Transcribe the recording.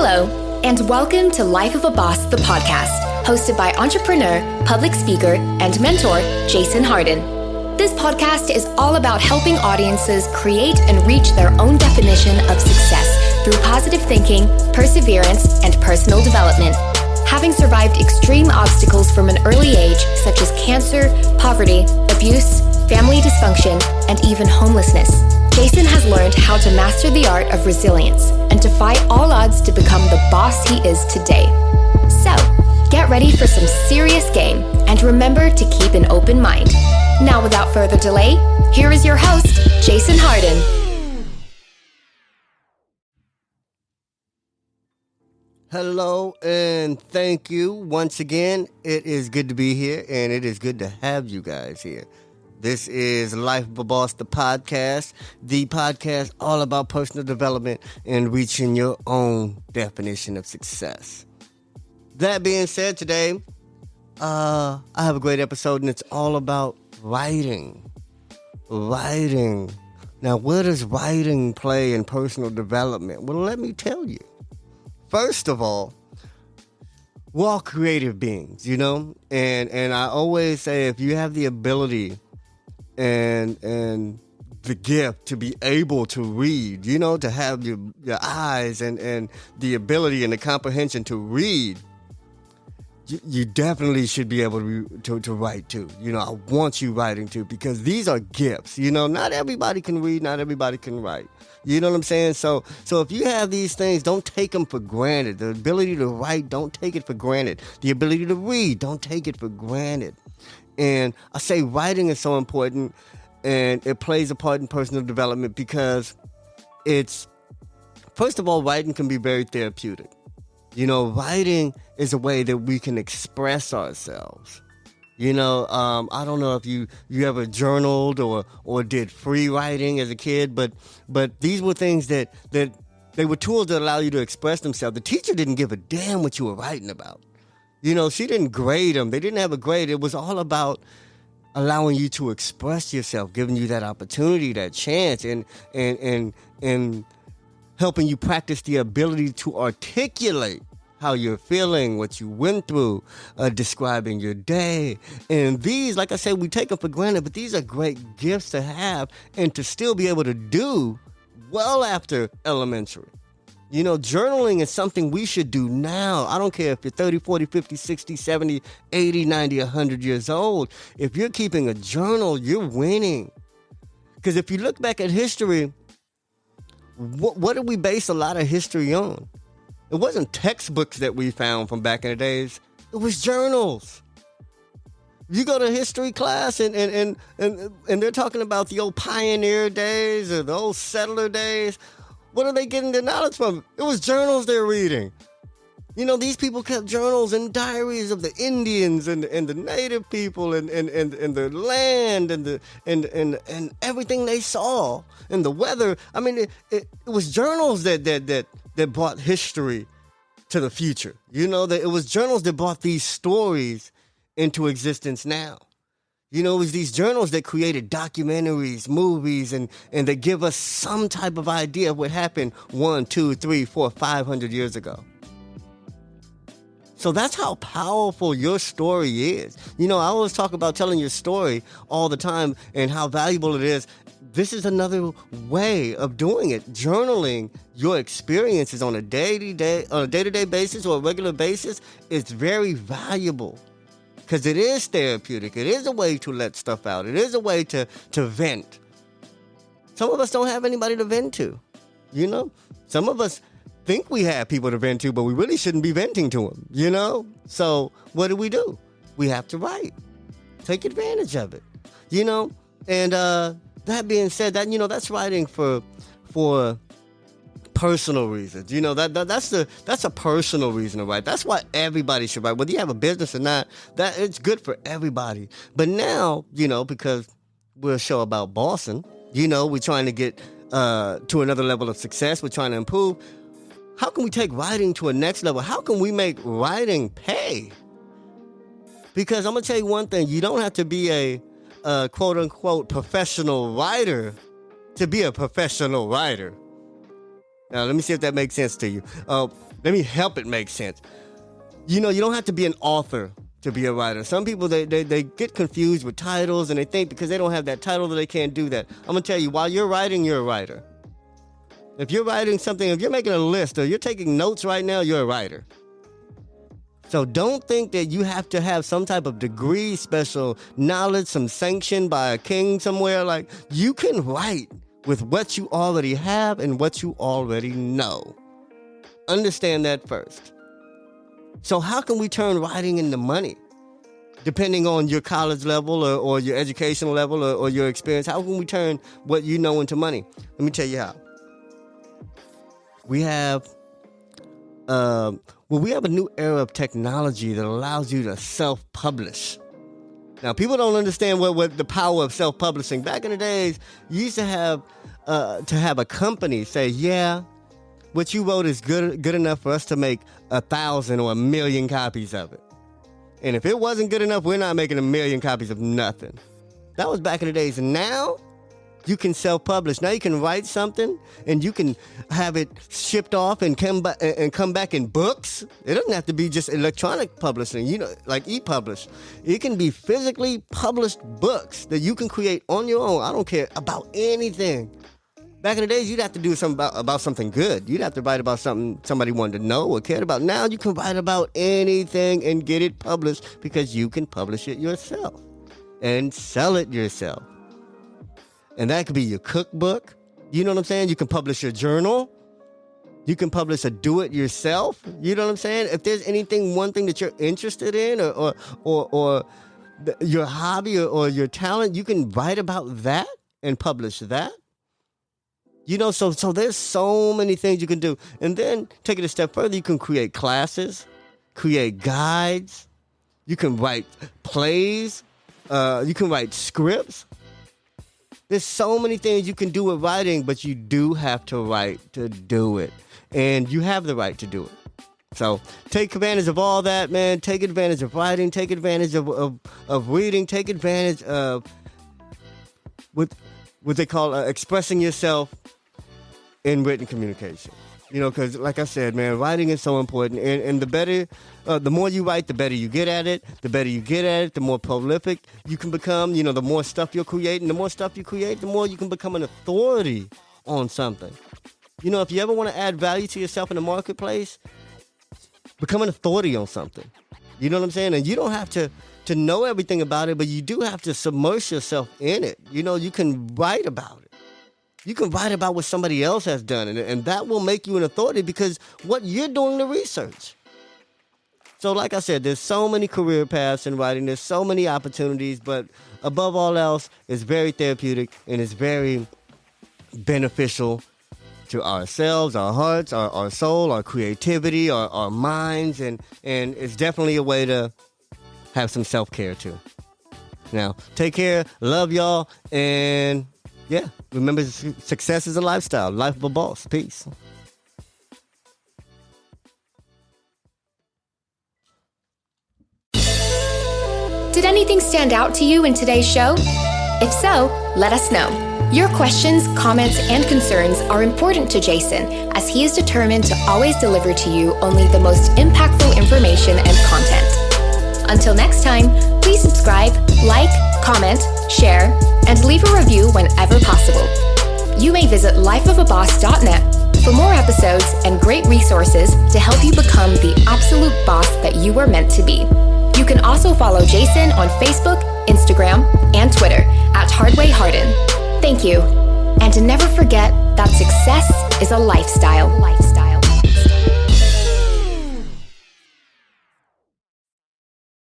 Hello, and welcome to Life of a Boss, the podcast, hosted by entrepreneur, public speaker, and mentor, Jason Hardin. This podcast is all about helping audiences create and reach their own definition of success through positive thinking, perseverance, and personal development. Having survived extreme obstacles from an early age, such as cancer, poverty, abuse, family dysfunction, and even homelessness, Jason has learned how to master the art of resilience and defy all odds to become the boss he is today. So, get ready for some serious game and remember to keep an open mind. Now, without further delay, here is your host, Jason Hardin. Hello and thank you once again. It is good to be here and it is good to have you guys here. This is Life of a Boss, the podcast all about personal development and reaching your own definition of success. That being said, today, I have a great episode and it's all about writing. Writing. Now, where does writing play in personal development? Well, let me tell you. First of all, we're all creative beings, and I always say if you have the ability and the gift to be able to read, to have your eyes and the ability and the comprehension to read, you definitely should be able to write too. I want you writing too because these are gifts. Not everybody can read, not everybody can write. You know what I'm saying? So if you have these things, don't take them for granted. The ability to write, don't take it for granted. The ability to read, don't take it for granted. And I say writing is so important and it plays a part in personal development because first of all, writing can be very therapeutic. Writing is a way that we can express ourselves. I don't know if you ever journaled or did free writing as a kid, but these were things that they were tools that allow you to express themselves. The teacher didn't give a damn what you were writing about. She didn't grade them. They didn't have a grade. It was all about allowing you to express yourself, giving you that opportunity, that chance, and helping you practice the ability to articulate how you're feeling, what you went through, describing your day. And these, like I said, we take them for granted, but these are great gifts to have and to still be able to do well after elementary. Journaling is something we should do now. I don't care if you're 30, 40, 50, 60, 70, 80, 90, 100 years old. If you're keeping a journal, you're winning. Because if you look back at history, what did we base a lot of history on? It wasn't textbooks that we found from back in the days. It was journals. You go to history class and they're talking about the old pioneer days or the old settler days. What are they getting their knowledge from? It was journals they're reading. These people kept journals and diaries of the Indians and the native people and the land and everything they saw and the weather. I mean, it was journals that brought history to the future. That it was journals that brought these stories into existence now. It was these journals that created documentaries, movies, and they give us some type of idea of what happened 1, 2, 3, 4, 500 years ago. So that's how powerful your story is. I always talk about telling your story all the time and how valuable it is. This is another way of doing it. Journaling your experiences on a day-to-day basis or a regular basis is very valuable. Because it is therapeutic. It is a way to let stuff out. It is a way to vent. Some of us don't have anybody to vent to. Some of us think we have people to vent to, but we really shouldn't be venting to them. So what do? We have to write. Take advantage of it. And that being said, that's writing for personal reasons. That's a personal reason to write. That's why everybody should write. Whether you have a business or not, that it's good for everybody. But now, because we're a show about bossing, we're trying to get to another level of success. We're trying to improve. How can we take writing to a next level? How can we make writing pay? Because I'm going to tell you one thing. You don't have to be a quote-unquote professional writer to be a professional writer. Now, let me see if that makes sense to you. Let me help it make sense. You don't have to be an author to be a writer. Some people, they get confused with titles, and they think because they don't have that title that they can't do that. I'm going to tell you, while you're writing, you're a writer. If you're writing something, if you're making a list or you're taking notes right now, you're a writer. So don't think that you have to have some type of degree, special knowledge, some sanction by a king somewhere. Like, you can write with what you already have and what you already know. Understand that first. So how can we turn writing into money? Depending on your college level or your educational level or your experience, how can we turn what you know into money? Let me tell you how. We have a new era of technology that allows you to self-publish. Now, people don't understand what the power of self-publishing. Back in the days, you used to have a company say, yeah, what you wrote is good enough for us to make 1,000 or 1 million copies of it. And if it wasn't good enough, we're not making 1 million copies of nothing. That was back in the days. And now, you can self-publish. Now you can write something and you can have it shipped off and come back in books. It doesn't have to be just electronic publishing, like e-publish. It can be physically published books that you can create on your own. I don't care about anything. Back in the days, you'd have to do something about something good. You'd have to write about something somebody wanted to know or cared about. Now you can write about anything and get it published because you can publish it yourself and sell it yourself. And that could be your cookbook. You know what I'm saying? You can publish your journal. You can publish a do-it-yourself. You know what I'm saying? If there's one thing that you're interested in or your hobby or your talent, you can write about that and publish that. So there's so many things you can do. And then take it a step further, you can create classes, create guides. You can write plays. You can write scripts. There's so many things you can do with writing, but you do have to write to do it. And you have the right to do it. So take advantage of all that, man. Take advantage of writing. Take advantage of reading. Take advantage of what they call expressing yourself in written communication. Because like I said, man, writing is so important. And the more you write, the better you get at it. The better you get at it, the more prolific you can become. The more stuff you'll create. And the more stuff you create, the more you can become an authority on something. If you ever want to add value to yourself in the marketplace, become an authority on something. You know what I'm saying? And you don't have to know everything about it, but you do have to submerge yourself in it. You can write about it. You can write about what somebody else has done, and that will make you an authority because what you're doing the research. So like I said, there's so many career paths in writing. There's so many opportunities, but above all else, it's very therapeutic and it's very beneficial to ourselves, our hearts, our soul, our creativity, our minds, and it's definitely a way to have some self-care too. Now, take care, love y'all, and yeah, remember, success is a lifestyle. Life of a boss. Peace. Did anything stand out to you in today's show? If so, let us know. Your questions, comments, and concerns are important to Jason, as he is determined to always deliver to you only the most impactful information and content. Until next time, please subscribe, like, comment, share, and leave a review whenever possible. You may visit lifeofaboss.net for more episodes and great resources to help you become the absolute boss that you were meant to be. You can also follow Jason on Facebook, Instagram, and Twitter at Hardin. Thank you. And to never forget that success is a lifestyle.